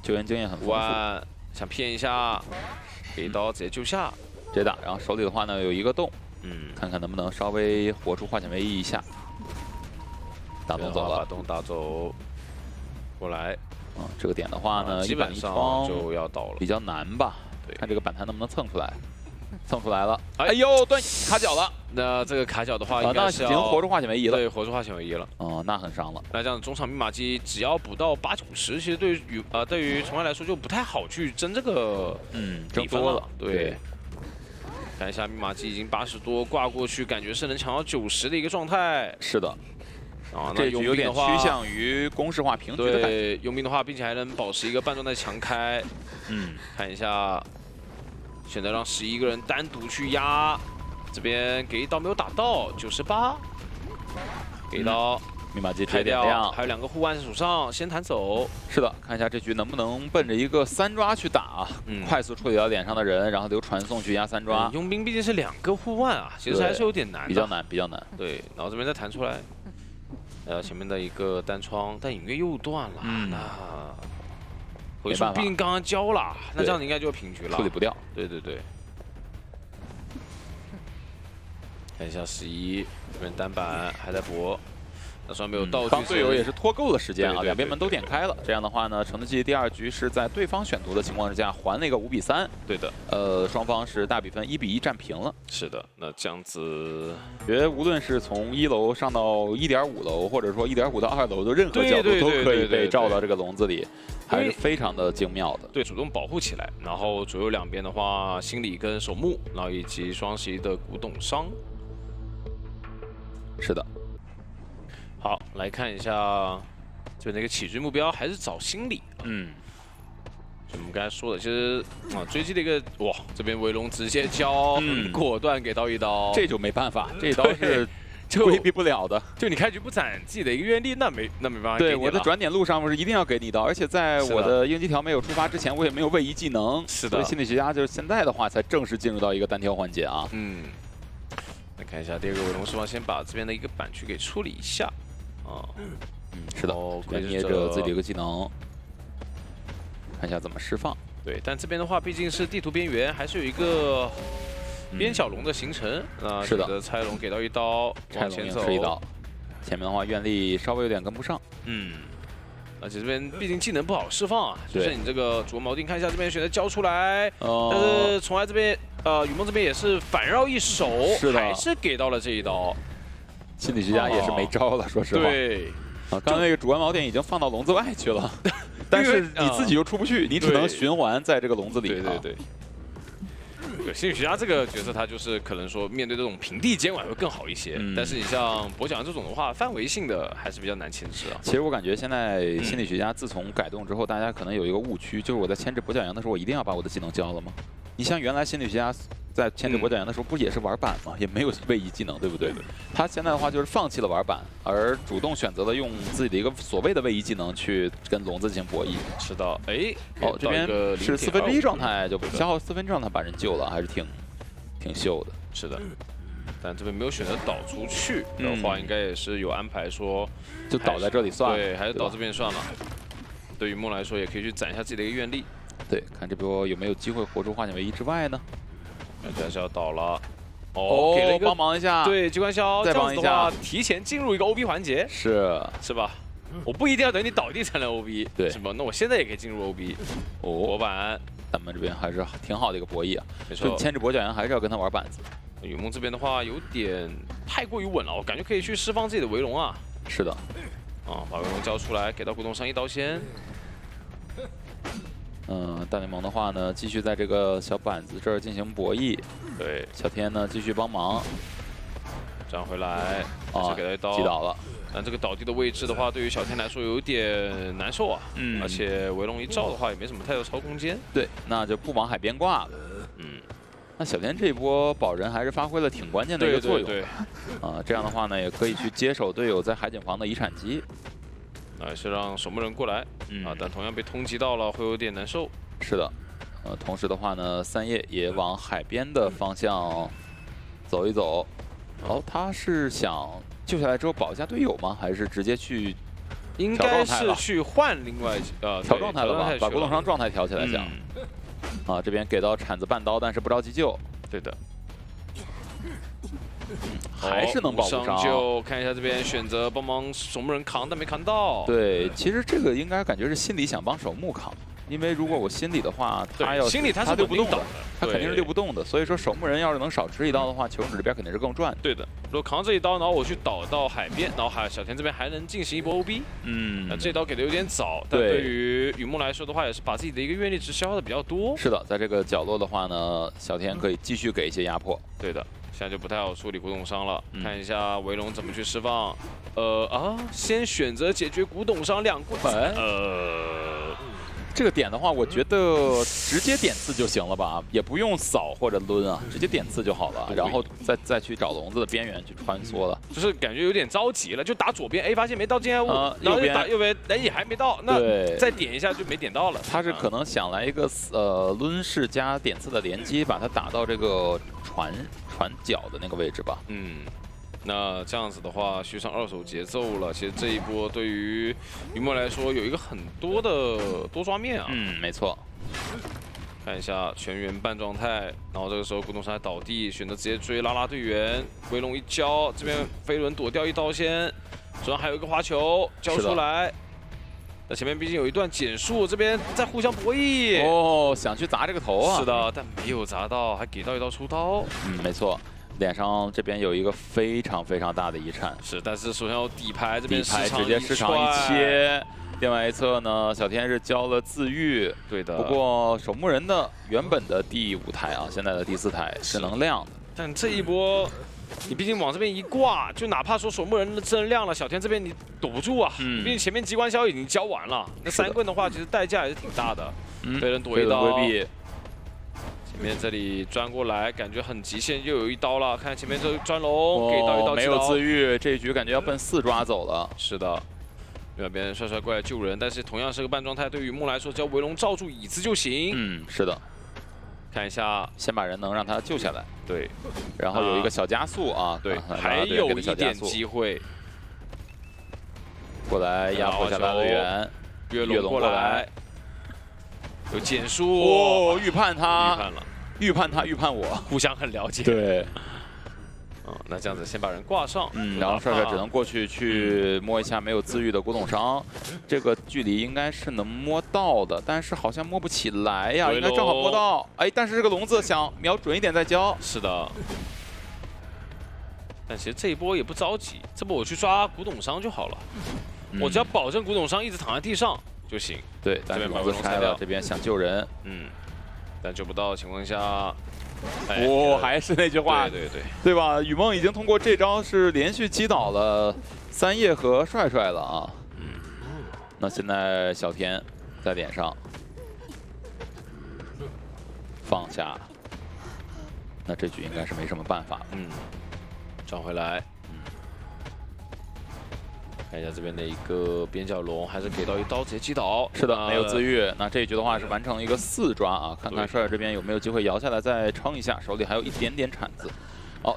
救援经验很丰富。想骗一下，给一刀直接救下，直接打。然后手里的话呢有一个洞，看看能不能稍微活出化险为夷一下。打洞走了，把洞打走，过来。这个点的话呢，基本上就要到了，比较难吧？对，看这个板弹能不能蹭出来。蹭出来了，哎呦，断卡脚了。那这个卡脚的话，应该是已经活出化险为夷了。对，活出化险为夷了。那很伤了。那这样中场密码机只要补到8、90，其实对于崇安来说就不太好去争这个争多了。对，看一下密码机已经80多挂过去，感觉是能抢到90的一个状态。是的。这局有点趋向于公式化平局的感觉。对，佣兵的话，并且还能保持一个半状态强开。看一下。选择让11个人单独去压，这边给一刀没有打到，98，给一刀，密码机开掉，还有2个护腕在手上，先弹走。是的，看一下这局能不能奔着一个3抓去打，快速处理掉脸上的人，然后留传送去压3抓。佣兵毕竟是2个护腕啊，其实还是有点难的，比较难。对，然后这边再弹出来，前面的一个单窗，但隐约又断了，那。回速毕竟刚刚交了，那这样子应该就平局了，处理不掉。对。看一下11这边单板还在搏，那双没有道具，队友也是拖够了时间啊，两边门都点开了。这样的话呢，橙子记第2局是在对方选图的情况之下还了一个5比3。对的，双方是大比分1比1战平了。是的，那这样子，觉得无论是从1楼上到1.5楼，或者说1.5到2楼的任何角度都可以被罩到这个笼子里。还是非常的精妙的，对，主动保护起来，然后左右两边的话，心理跟守木，然后以及双席的古董伤，是的。好，来看一下，就那个起局目标还是找心理，就我们刚才说的，其实追击的一个这边维龙直接交，很果断给到一刀，这就没办法，这一刀是。规避不了的，就你开局不攒自己的一个愿力，那没办法。对，我的转点路上我是一定要给你一刀，而且在我的应激条没有触发之前，我也没有位移技能。是的，所以心理学家就是现在的话才正式进入到一个单挑环节啊。来看一下第2个尾龙，希望先把这边的一个板区给处理一下。是的，捏着自己的一个技能，看一下怎么释放。对，但这边的话毕竟是地图边缘，还是有一个。边角龙的形成，是的，拆龙给到一刀，往前走，是一刀，前面的话愿力稍微有点跟不上。而且这边毕竟技能不好释放啊，就是你这个主锚定，看一下这边选择交出来，但是从来这边雨梦这边也是反绕一手，还是给到了这一刀。心理学家也是没招了，说实话。对，刚刚那个主观锚点已经放到笼子外去了，但是你自己又出不去，你只能循环在这个笼子里。对。心理学家这个角色，他就是可能说面对这种平地监管会更好一些，但是你像跛脚这种的话，范围性的还是比较难牵制啊。其实我感觉现在心理学家自从改动之后，大家可能有一个误区，就是我在牵制跛脚羊的时候，我一定要把我的技能交了吗？你像原来心理学家在牵制跛脚羊的时候，不也是玩板吗？也没有位移技能，对不对？他现在的话就是放弃了玩板，而主动选择了用自己的一个所谓的位移技能去跟笼子进行博弈。是的，这边是1/4状态，就消耗1/4状态把人救了，还是挺秀的。是的，但这边没有选择倒出去的话，应该也是有安排说就倒在这里算了。对，还是倒这边算了。对于梦来说，也可以去攒一下自己的一个愿力。对，看这波有没有机会活出化险为夷之外呢？但是要倒了。给了一个帮忙一下。对，机关枪再帮一下，提前进入一个 OB 环节。是吧？我不一定要等你倒地才能 OB， 对，是吧？那我现在也可以进入 OB。活板，咱们这边还是挺好的一个博弈啊。没错，牵制跛脚羊还是要跟他玩板子。雨梦这边的话有点太过于稳了，我感觉可以去释放自己的围龙啊。是的。把围龙交出来，给到古董商一刀先。大联盟的话呢，继续在这个小板子这儿进行博弈。对，小天呢继续帮忙，站回来，给他一刀击倒了。但这个倒地的位置的话，对于小天来说有点难受啊。而且围龙一照的话，也没什么太多超空间。对，那就不往海边挂了。那小天这一波保人还是发挥了挺关键的一个作用。对。这样的话呢，也可以去接手队友在海景房的遗产机。是让守墓人过来，但同样被通缉到了，会有点难受。是的，同时的话呢，三叶也往海边的方向走一走。他是想救下来之后保一下队友吗？还是直接去？应该是去换另外调状态了吧？把古董商状态调起来想。这边给到铲子半刀，但是不着急救。对的。还是能保不伤，就看一下这边选择帮忙守墓人扛，但没扛到。对，其实这个应该感觉是心里想帮守墓扛，因为如果我心里的话，心里他是溜不动的，他肯定是溜不动的。所以说守墓人要是能少吃一刀的话，求生者这边肯定是更赚的。对的，如果扛这一刀，然后我去倒到海边，然后小田这边还能进行一波 OB。那这刀给的有点早，但对于雨木来说的话，也是把自己的一个愿力值消耗的比较多。是的，在这个角落的话呢，小田可以继续给一些压迫。对的。现在就不太好处理古董商了，看一下围龙怎么去释放。先选择解决古董商2棍。这个点的话，我觉得直接点刺就行了吧，也不用扫或者抡啊，直接点刺就好了，然后再去找笼子的边缘去穿梭了。就是感觉有点着急了，就打左边，发现没到禁碍物，然后就打右边，也还没到，那再点一下就没点到了。他是可能想来一个抡式加点刺的连击，把它打到这个船脚的那个位置吧。那这样子的话，续上2手节奏了。其实这一波对于雨墨来说有一个很多的多抓面啊。没错。看一下全员半状态，然后这个时候古董商倒地，选择直接追拉队员，围龙一交，这边飞轮躲掉一刀先，手上还有一个花球交出来。那前面毕竟有一段减速，这边在互相博弈。想去砸这个头啊。是的，但没有砸到，还给到一刀出刀。没错。脸上这边有一个非常非常大的遗产，但是手上有底牌，这边底牌直接市场一切。另外一侧呢，小天是交了自愈，对的。不过守墓人的原本的第5台啊，现在的第4台是能亮的。但这一波，你毕竟往这边一挂，就哪怕说守墓人的真亮了，小天这边你躲不住啊。毕竟前面机关枪已经交完了，那3棍的话，其实代价也是挺大的。被人躲一刀。规避。前面这里钻过来，感觉很极限，又有一刀了。看前面这钻龙，给到一刀，没有自愈，这一局感觉要奔4抓走了。是的，另外边帅帅过来救人，但是同样是个半状态，对于木来说，只要围龙罩住椅子就行。是的。看一下，先把人能让他救下来。对，然后有一个小加速啊。对，还有一点机会。过来压迫下拉队员，跃龙过来。有减速，预判他，预判了，预判他，预判我，互相很了解。对，那这样子先把人挂上，然后帅帅只能过去摸一下没有自愈的古董商，这个距离应该是能摸到的，但是好像摸不起来呀，应该正好摸到。哎，但是这个笼子想瞄准一点再交。是的。但其实这一波也不着急，这波我去抓古董商就好了，我只要保证古董商一直躺在地上就行。对，但是笼子拆了，这边想救人，但救不到的情况下。还是那句话，对吧？雨梦已经通过这招是连续击倒了三叶和帅帅了啊。那现在小田在脸上放下，那这局应该是没什么办法。转回来。看一下这边的一个边角龙，还是给到一刀直接击倒。是的，没有自愈。那这一局的话是完成了一个4抓啊，看看帅帅这边有没有机会摇下来再撑一下，手里还有一点点铲子。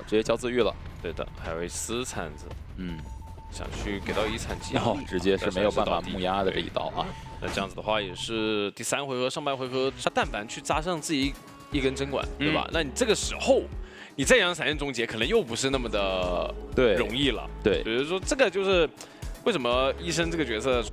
直接交自愈了。对的，还有一丝铲子。想去给到一铲击，直接是没有办法木压的这一刀啊。那这样子的话，也是第3回合上半回合，他但凡去扎上自己一根针管，对吧？那你这个时候。你再让闪现终结，可能又不是那么的容易了。对，比如说这个就是为什么医生这个角色，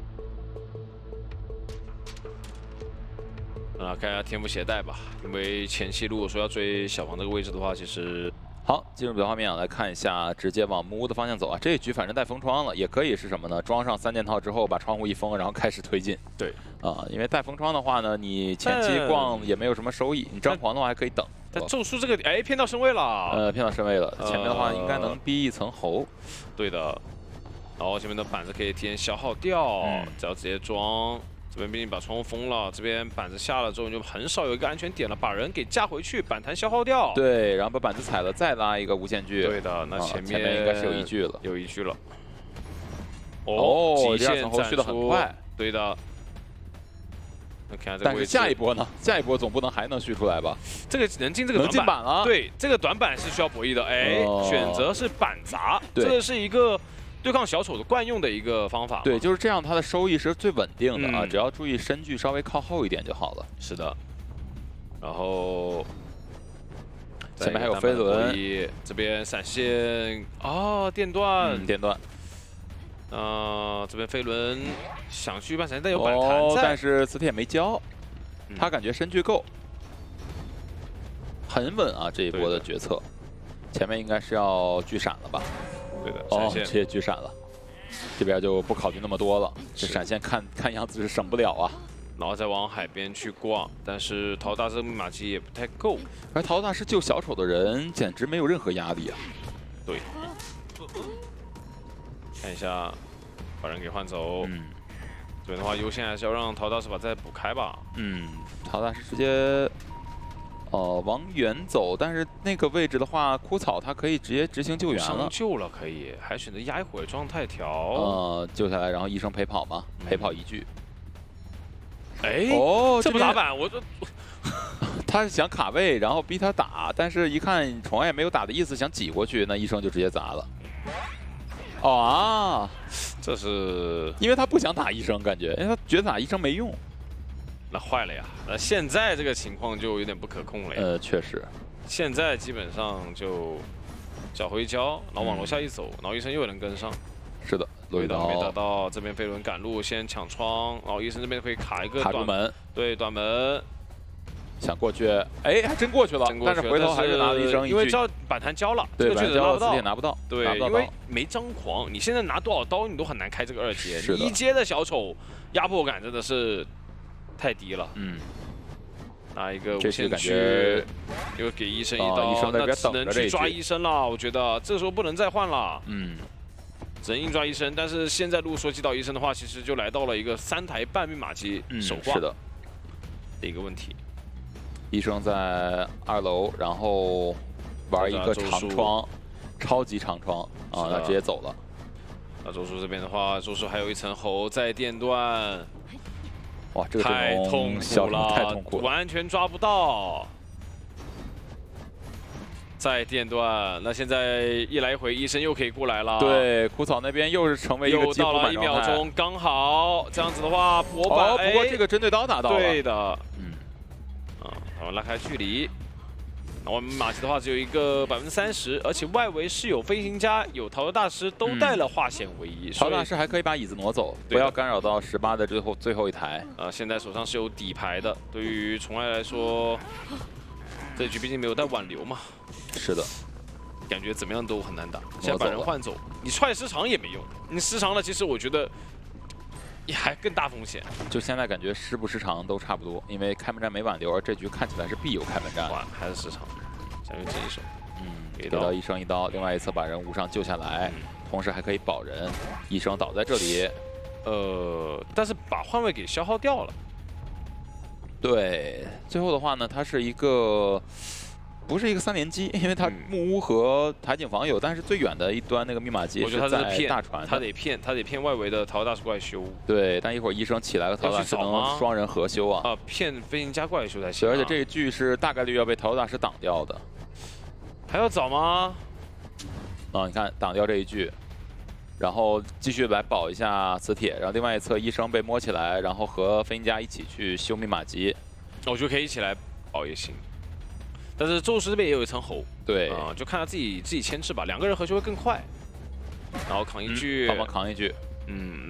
看一下天赋携带吧。因为前期如果说要追小房这个位置的话，其实好，进入比较画面来看一下，直接往木屋的方向走啊。这一局反正带封窗了，也可以是什么呢？装上3件套之后，把窗户一封，然后开始推进。对因为带封窗的话呢，你前期逛也没有什么收益，你张狂的话还可以等。但咒术这个骗到身位了，骗到身位了。前面的话应该能逼一层喉。对的。然后前面的板子可以提前消耗掉，只要直接装。这边毕竟把窗户封了，这边板子下了之后，你就很少有一个安全点了，把人给架回去，板弹消耗掉。对，然后把板子踩了，再拉一个无限锯。对的，那前面应该是有一锯了，有一锯了。第2层后续的很快。对的。但是下一波呢？下一波总不能还能续出来吧？这个能进这个能进板了。对，这个短板是需要博弈的。选择是板砸，这个是一个对抗小丑的惯用的一个方法。对，就是这样，它的收益是最稳定的啊，只要注意身距稍微靠后一点就好了。是的。然后前面还有飞轮，这边闪现电断，电断。这边飞轮想去半闪现，但有板弹在，但是磁铁没交，他感觉身距够，很稳啊！这一波的决策，前面应该是要巨闪了吧？对的，直接巨闪了，这边就不考虑那么多了。这闪现看样子是省不了啊。然后再往海边去逛，但是陶大这个密码机也不太够，而陶大是救小丑的人，简直没有任何压力啊！对。看一下，把人给换走。这边的话，优先还是要让陶大师把再补开吧。陶大师直接往远走，但是那个位置的话，枯草他可以直接执行救援了。救了可以，还选择压一会儿状态条。救下来，然后医生陪跑嘛，陪跑一句。这不打板，我这。他是想卡位，然后逼他打，但是一看宠爱也没有打的意思，想挤过去，那医生就直接砸了。这是因为他不想打医生，感觉，因为他觉得打医生没用。那坏了呀！那现在这个情况就有点不可控了呀。确实。现在基本上就脚回一交，然后往楼下一走，然后医生又能跟上。是的，落一刀没打到，这边飞轮赶路先抢窗，然后医生这边可以卡一个卡住门。对，短门。想过去，还真过去了，但是回头还是拿了医生一锯，因为知道板弹交了，对，这个拿不到，磁铁拿不到，对，因为没张狂，你现在拿多少刀你都很难开这个2阶，你1阶的小丑压迫感真的是太低了。拿一个无限区，又给医生一刀，那只能去抓医生了。我觉得这个时候不能再换了，只能硬抓医生。但是现在如果说击倒医生的话，其实就来到了一个3台半密码机手挂的一个问题。医生在2楼，然后玩一个长窗，超级长窗那直接走了。那周叔这边的话，周叔还有一层喉在电断，哇，这个太痛苦了，太痛苦了，完全抓不到。再电断，那现在一来一回，医生又可以过来了。对，枯草那边又是成为一个又到了1秒钟，刚好这样子的话，博板。不过这个针对刀打到了。对的。然后拉开距离，那我们马吉的话只有一个30%，而且外围是有飞行家、有陶德大师都带了化险为夷。陶德大师还可以把椅子挪走，不要干扰到18的最后一台。现在手上是有底牌的，对于虫爱来说，这局毕竟没有带挽留嘛。是的。 感觉怎么样都很难打。现在把人换走，你踹失常也没用。你失常了，其实我觉得也还更大风险。就现在感觉失不失常都差不多，因为开门战没挽留，而这局看起来是必有开门战。哇，还是失常，下面进一手，给到一生一刀，另外一侧把人无伤救下来，同时还可以保人，一生倒在这里。但是把换位给消耗掉了。对，最后的话呢，它是一个。 不是一个3连击，因为它木屋和台景房有，但是最远的一端那个密码机是在大船，他得骗外围的陶大师过来修。对，但一会儿医生起来了，陶大师能双人合修啊。骗飞行家过来修才行。而且这一具是大概率要被陶大师挡掉的。还要找吗？你看挡掉这一具，然后继续来保一下磁铁，然后另外一侧医生被摸起来，然后和飞行家一起去修密码机。我觉得可以一起来保也行。 但是宙斯这边也有一层喉，对就看他自己牵制吧，2个人合修会更快。然后扛一具，帮忙扛一具，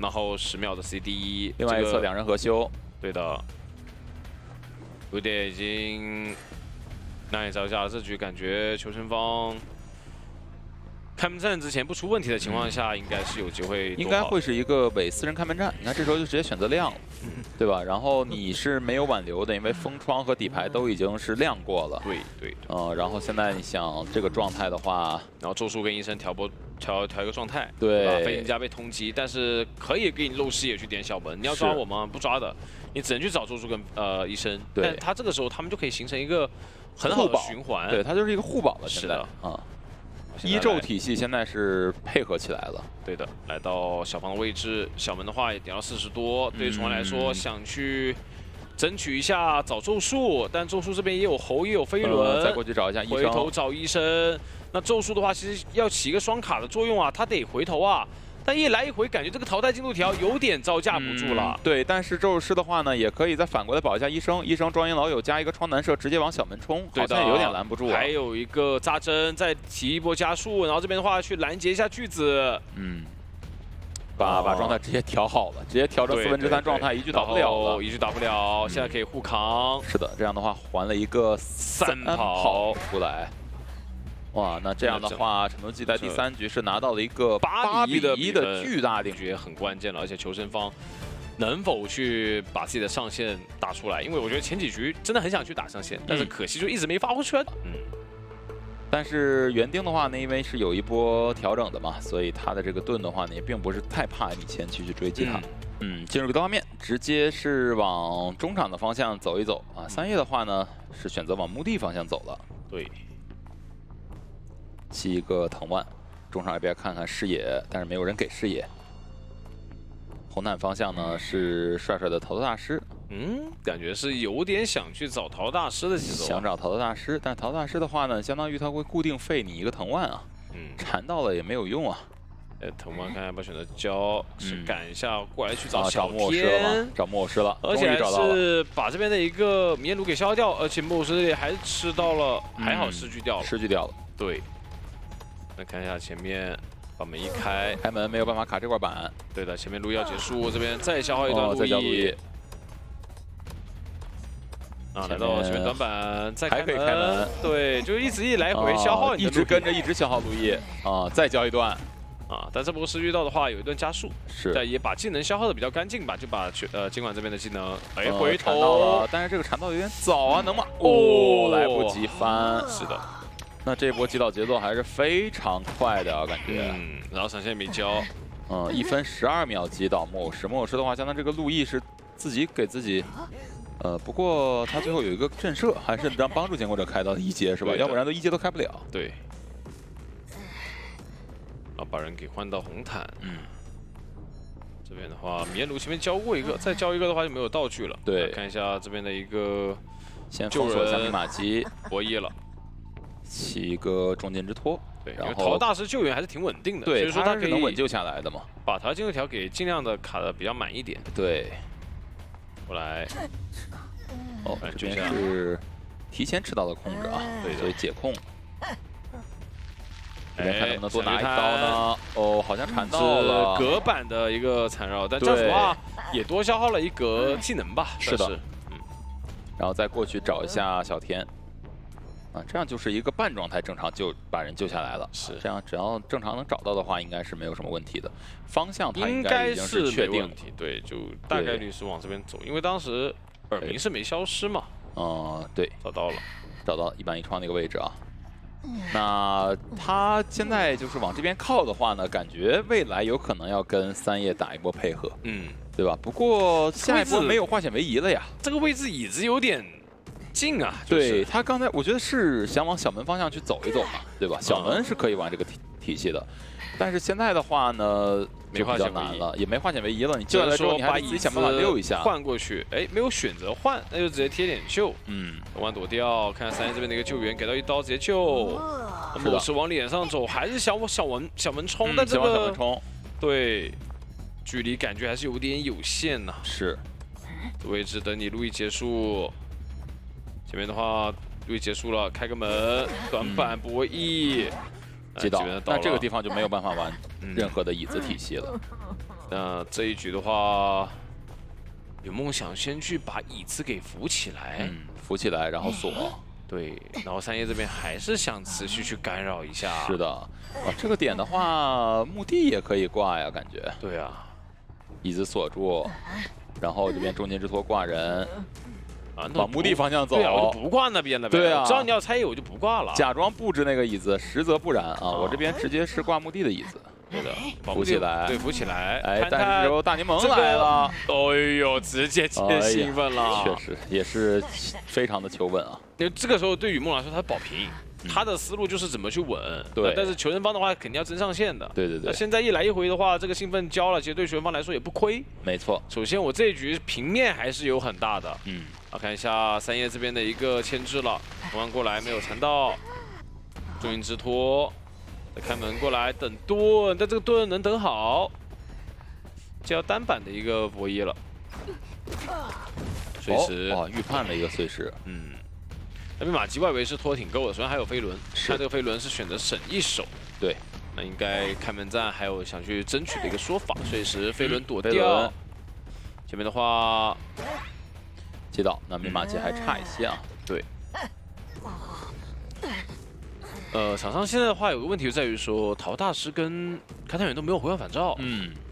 然后10秒的 CD， 另外一侧2人合修，对的。有点已经难以招架了，这局感觉求生方开门战之前不出问题的情况下，应该是有机会，应该会是一个伪4人开门战。你看这时候就直接选择亮了。 对吧？然后你是没有挽留的，因为封窗和底牌都已经是亮过了。对。然后现在你想这个状态的话，然后咒术跟医生调一个状态，对吧？飞行家被通缉，但是可以给你露视野去点小门。你要抓我吗？不抓的，你只能去找咒术跟医生。对，但他这个时候他们就可以形成一个很好的循环。对，他就是一个互保了。是的一咒体系现在是配合起来了。对的，来到小房的位置，小门的话也点到40多。对于虫来说，想去争取一下找咒术，但咒术这边也有侯，也有飞轮。再过去找一下医生。回头找医生。那咒术的话，其实要起一个双卡的作用啊，他得回头啊。 但一来一回，感觉这个淘汰进度条有点招架不住了。对，但是咒术师的话呢，也可以再反过来保一下医生。医生庄严老友加一个窗男射，直接往小门冲，好像有点拦不住。还有一个扎针，再提一波加速，然后这边的话去拦截一下巨子。把状态直接调好了，直接调成3/4状态，一局打不了了，一局打不了，现在可以互扛。是的，这样的话还了一个3跑出来。 哇，那这样的话，陈东基在第3局是拿到了一个8比1的巨大领先，很关键了。而且求生方能否去把自己的上限打出来？因为我觉得前几局真的很想去打上限，但是可惜就一直没发挥出来。但是园丁的话呢，因为是有一波调整的嘛，所以他的这个盾的话呢，也并不是太怕你前期去追击他。进入个刀方面，直接是往中场的方向走一走啊。3叶的话呢，是选择往墓地方向走了。对。 7个藤蔓，中场这边看看视野，但是没有人给视野。红毯方向呢是帅帅的陶德大师，感觉是有点想去找陶大师的节奏。想找陶德大师，但是陶德大师的话呢，相当于他会固定废你一个藤蔓啊，缠到了也没有用啊。藤蔓看要不要选择交，是赶一下过来去找小木偶师了，找木偶师了，而且还是把这边的一个迷烟炉给消耗掉，而且木偶师也还是吃到了，还好失去掉了，失去掉了，对。 那看一下前面，把门一开，开门没有办法卡这块板。对的，前面路易要结束，这边再消耗一段路易。来到前面短板，再还可以开门。对，就一直来回消耗，一直跟着，一直消耗路易再交一段。但这波失去到的话，有一段加速，是，但也把技能消耗的比较干净吧，就把尽管这边的技能回头了，但是这个缠到有点早啊，能吗？来不及翻。是的。 那这波击倒节奏还是非常快的啊，感觉。然后闪现没交，1分12秒击倒木偶师。木偶师的话，相当于这个路易是自己给自己，不过他最后有一个震慑，还是让帮助监控者开到1阶是吧？要不然都1阶都开不了。对。然后把人给换到红毯。这边的话，迷烟炉前面交过一个，再交一个的话就没有道具了。对。看一下这边的一个，先封锁一下密码机，博弈了。 起一个中间之托，对，然后陶大师救援还是挺稳定的，对，所以说他可以能稳救下来的嘛，把他进度条给尽量的卡的比较满一点。对，过来，这边是提前吃到了控制啊，对，所以解控。这边看能不能多拿一刀呢？哦，好像缠到了。隔板的一个缠绕，但这样子的话也多消耗了一格技能吧？是的，然后再过去找一下小田。啊，这样就是一个半状态，正常就把人救下来了。是，这样只要正常能找到的话，应该是没有什么问题的。方向它应该已经是确定，对，就大概率是往这边走，因为当时耳鸣是没消失嘛。对，找到了，找到一板一窗那个位置啊。那他现在就是往这边靠的话呢，感觉未来有可能要跟三叶打一波配合，对吧？不过下一波没有化险为夷了呀。这个位置椅子有点近啊。对他刚才我觉得是想往小门方向去走一走嘛，对吧？小门是可以玩这个体系的，但是现在的话呢，就比较难了，也没化险为夷了。你救下来之后，你还得自己想办法溜一下，换过去。哎，没有选择换，那就直接贴点救。等完躲掉，看三叶这边的一个救援，给到一刀直接救。猛士往脸上走，还是想往小门冲，但这个对距离感觉还是有点有限呐。是，位置等你路易结束。前面的话，路易结束了，开个门，短板博弈。接到，那这个地方就没有办法玩任何的椅子体系了。那这一局的话，有梦想先去把椅子给扶起来，扶起来，然后锁。对，然后三叶这边还是想持续去干扰一下。是的，这个点的话，墓地也可以挂呀，感觉。对啊，椅子锁住，然后这边中间之托挂人。往墓地方向走，对啊，我就不挂那边了呗。对啊，知道你要拆野，我就不挂了。假装布置那个椅子，实则不然啊！我这边直接是挂墓地的椅子。对的，扶起来，对，扶起来。哎，但是之后大柠檬来了，哎呦，直接兴奋了。确实，也是非常的求稳啊。因为这个时候对雨梦来说，他保平，他的思路就是怎么去稳。对。但是求生方的话，肯定要争上线的。对对对。那现在一来一回的话，这个兴奋交了，其实对求生方来说也不亏。没错。首先，我这一局平面还是有很大的。看一下三叶这边的一个牵制了，同样过来没有缠到，重音之托，再开门过来等盾，但这个盾能等好，就要单板的一个博弈了。碎石预判了一个碎石，那边马吉外围是拖挺够的，首先还有飞轮，看这个飞轮是选择省一手，对，那应该开门战还有想去争取的一个说法，碎石飞轮躲掉，前面的话。接到，那密码机还差一些啊。对。场上现在的话有个问题就在于说，陶大师跟开探员都没有回光返照。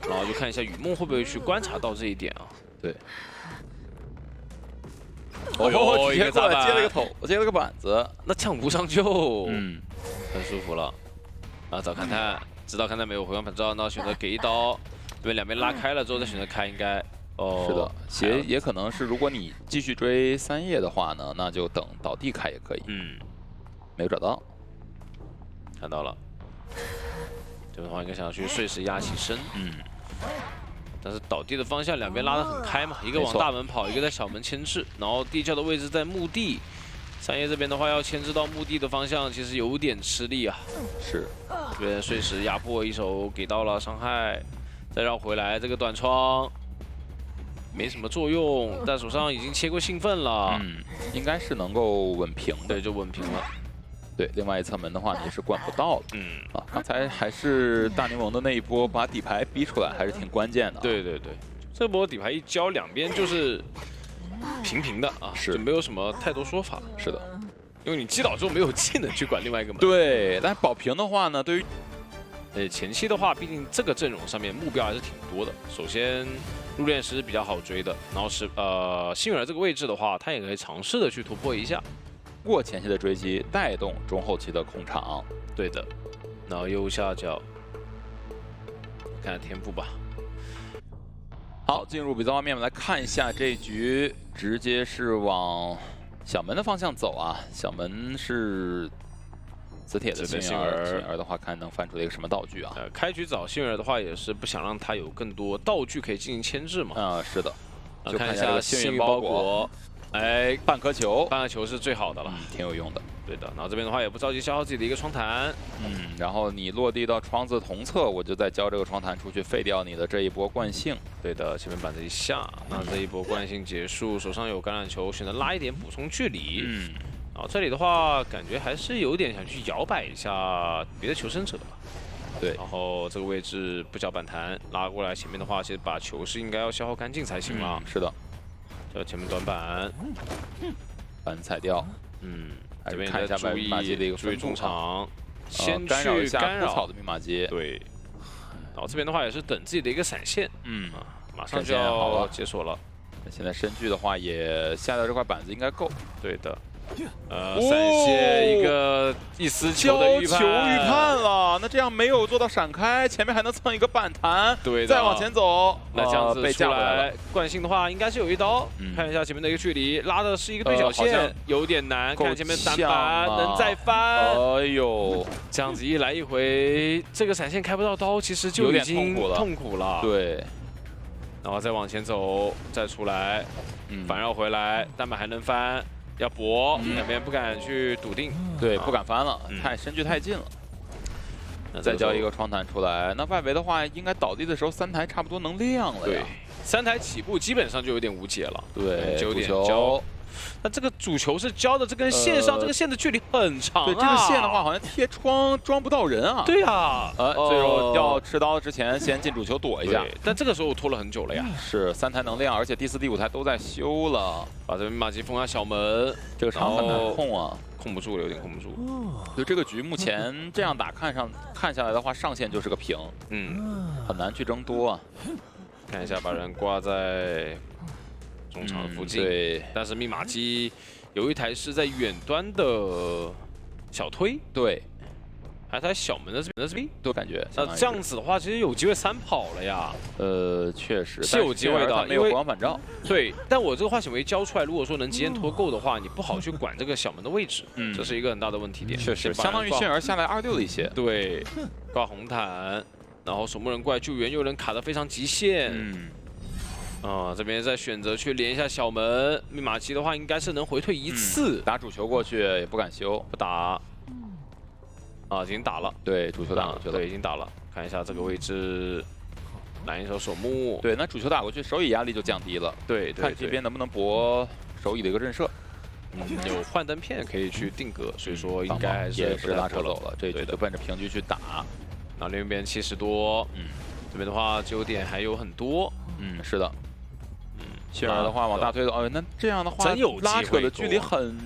然后就看一下雨梦会不会去观察到这一点啊。对。哦，直接过来接了个头，接了个板子，那抢无上救，很舒服了。啊，找勘探，知道勘探没有回光返照，那选择给一刀，这边两边拉开了之后再选择开，应该。是的，也可能是，如果你继续追三叶的话呢，那就等倒地开也可以。没有找到，看到了。这边的话应该想要去碎石压起身。但是倒地的方向两边拉得很开嘛，一个往大门跑，一个在小门牵制，然后地窖的位置在墓地。三叶这边的话要牵制到墓地的方向，其实有点吃力啊。是。这边碎石压迫一手给到了伤害，再绕回来这个短窗。没什么作用，但手上已经切过兴奋了，应该是能够稳平的，对，就稳平了。对，另外一侧门的话你是管不到了，刚才还是大柠檬的那一波把底牌逼出来，还是挺关键的。对对对，这波底牌一交，两边就是平平的啊，就没有什么太多说法。是的，因为你击倒之后没有技能去管另外一个门。对，但保平的话呢，对于前期的话，毕竟这个阵容上面目标还是挺多的。首先。入殓师比较好追的，然后是幸运儿这个位置的话，他也可以尝试的去突破一下，过前期的追击带动中后期的控场。对的，然后右下角看看天赋吧。好，进入比赛画面，我们来看一下这一局，直接是往小门的方向走啊。小门是磁铁的幸运儿的话，看能翻出来一个什么道具啊？开局找幸运儿的话，也是不想让他有更多道具可以进行牵制嘛。是的。就看一下幸运包裹，哎，半颗球，半颗球是最好的了，挺有用的。对的，然后这边的话也不着急消耗自己的一个窗弹，然后你落地到窗子同侧，我就再交这个窗弹出去，废掉你的这一波惯性。对的，前面板子一下，那这一波惯性结束，手上有橄榄球，选择拉一点补充距离。然后这里的话，感觉还是有点想去摇摆一下别的求生者。对，然后这个位置不搅板弹拉过来，前面的话，其实把球是应该要消耗干净才行了。是的，这前面短板，板踩掉。这边看一下注密码机的一个注意中场，先干扰一下干枯草的密码机。对，然后这边的话也是等自己的一个闪现。马上就要解锁了。现在身距的话也下到这块板子应该够。对的。闪现一个一丝球的预判了，那这样没有做到闪开，前面还能蹭一个板弹，对，再往前走，那这样子被架回来了。惯性的话应该是有一刀，看一下前面的一个距离，拉的是一个对角线，有点难。看前面单板能再翻，哎呦，这样子一来一回，这个闪现开不到刀，其实就已经痛苦了。对，然后再往前走，再出来，反绕回来，单板还能翻。要搏，两边不敢去笃定，对，不敢翻了，身距太近了。再交一个窗弹出来，那外围的话，应该倒地的时候3台差不多能亮了呀。对，3台起步基本上就有点无解了。对，9点交。那这个主球是交的这根线上，这个线的距离很长啊。对，这个线的话好像贴窗装不到人啊。对呀，最后要持刀之前先进主球躲一下。但这个时候拖了很久了呀。是3台能亮，而且第4、第5台都在修了。把这边密码机封下小门，这个场很难控啊，控不住了，有点控不住。就这个局目前这样打看下来的话，上线就是个平，很难去争多啊。看一下，把人挂在中场的附近，对，但是密码机有一台是在远端的小推，对，还有台小门的这边，都感觉。那这样子的话，其实有机会3跑了呀。确实是有机会的，没有国王反照。对，但我这个化险为交出来，如果说能极限拖够的话，你不好去管这个小门的位置，这是一个很大的问题点。确实，相当于迅儿下来26了一些。对，挂红毯，然后守门人过来救援，又能卡得非常极限。这边再选择去连一下小门，密码机的话应该是能回退1次，打主球过去也不敢修，不打。已经打了，对，主球打过去了，对，已经打了。看一下这个位置，来一手守木，对，那主球打过去，手椅压力就降低了，对，看这边能不能搏手椅的一个震慑。有幻灯片可以去定格，所以说应该还是拉扯走了，这一局就奔着平局去打。然后另一边70多，这边的话9点还有很多，是的。迅儿的话往大推走，那这样的话拉扯的距离很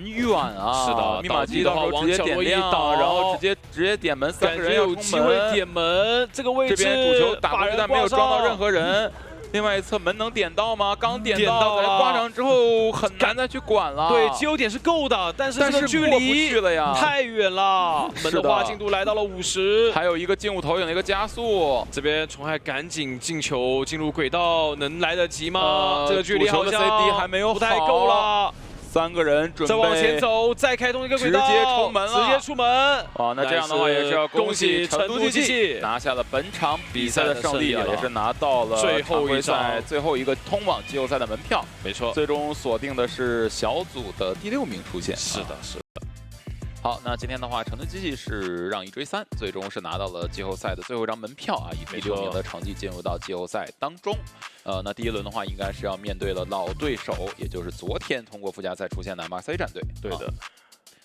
远啊！是的，密码机到时候直接点亮，然后直接点门，3个人要冲门，有机会点门，这个位置这边主球打过去，但没有撞到任何人。另外一侧门能点到吗？刚点到了，挂上之后很难再去管了。对，机油点是够的，但是这个距离太远了。门的话进度来到了50，还有一个静物投影的一个加速。这边虫海赶紧进球进入轨道，能来得及吗？这个距离好像 CD 还没有不太够了。3个人准备再往前走，再开通一个轨道，直接冲门了，直接出门。那这样的话也是要恭喜成都机器拿下了本场比赛的胜利，也是拿到了最后一场最后一个通往季后赛的门票。没错，最终锁定的是小组的第6名出现。是的，是的。好，那今天的话，成都机器是让1追3，最终是拿到了季后赛的最后一张门票啊，以第6名的成绩进入到季后赛当中。那第1轮的话，应该是要面对了老对手，也就是昨天通过附加赛出现的 MRC 战队。对的。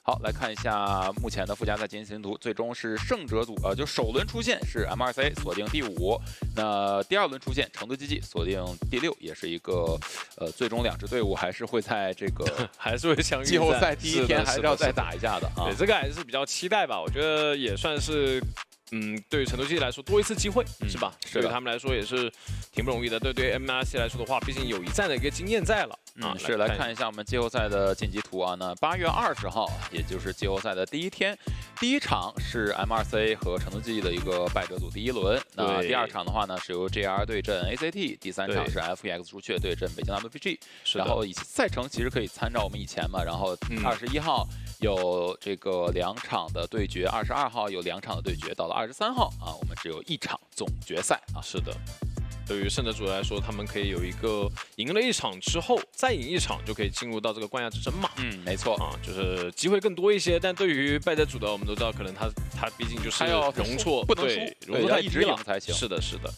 好，来看一下目前的附加赛进行图，最终是胜者组就首轮出现是 MRC 锁定第5，那第2轮出现成都机器锁定第6，也是一个最终2支队伍还是会在这个还是会相遇，季后赛第1天还是要再打一下的啊。对，这个还是比较期待吧，我觉得也算是。对于成都机器来说多一次机会，是吧？对于他们来说也是挺不容易的。对于 MRC 来说的话，毕竟有一战的一个经验在了。是来看一下我们季后赛的晋级图啊。那8月20号，也就是季后赛的第1天，第1场是 MRC 和成都机器的一个败者组第1轮。那第2场的话呢，是由 JR 对阵 ACT， 第3场是 FPX 朱雀对阵北京 WPG。然后赛程其实可以参照我们以前嘛。然后21号有这个2场的对决，22号有2场的对决，到了23号啊，我们只有1场总决赛啊。是的。对于胜者组来说，他们可以有一个赢了1场之后，再赢1场就可以进入到这个冠亚之争嘛。没错啊，就是机会更多一些。但对于败者组的，我们都知道，可能他毕竟就是容错，不能输，容错太一直赢才行。是的，是的。